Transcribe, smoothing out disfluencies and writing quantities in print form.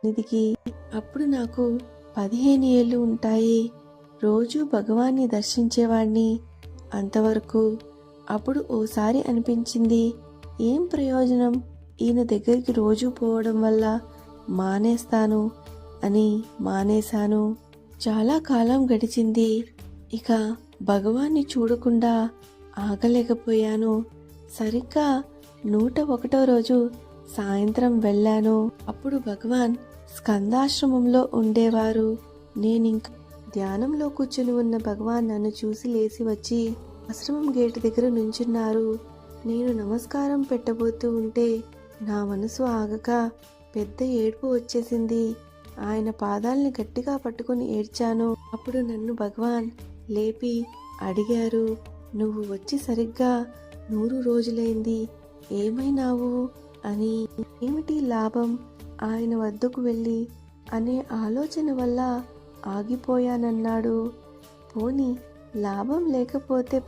నిధికి అప్పుడు నాకు 15 ఏళ్ళు ఉంటాయి. రోజు భగవాన్ని దర్శించేవాణ్ణి. అంతవరకు అప్పుడు ఓసారి అనిపించింది, ఏం ప్రయోజనం ఈయన దగ్గరికి రోజు పోవడం వల్ల, మానేస్తాను అని మానేశాను. చాలా కాలం గడిచింది. ఇక భగవాన్ని చూడకుండా ఆగలేకపోయాను. సరిగ్గా 101వ రోజు సాయంత్రం వెళ్ళాను. అప్పుడు భగవాన్ స్కందాశ్రమంలో ఉండేవారు. నేనింక ధ్యానంలో కూర్చుని ఉన్న భగవాన్ నన్ను చూసి లేచి వచ్చి ఆశ్రమం గేటు దగ్గర నుంచున్నారు. నేను నమస్కారం పెట్టబోతూ ఉంటే నా మనసు ఆగక పెద్ద ఏడుపు వచ్చేసింది. ఆయన పాదాల్ని గట్టిగా పట్టుకుని ఏడ్చాను. అప్పుడు నన్ను భగవాన్ లేపి అడిగారు, నువ్వు వచ్చి సరిగ్గా 100 రోజులైంది, ఏమైనావు అని. ఏమిటి లాభం ఆయన వద్దకు వెళ్ళి అనే ఆలోచన వల్ల ఆగిపోయానన్నాడు. పోనీ లాభం లేకపోతే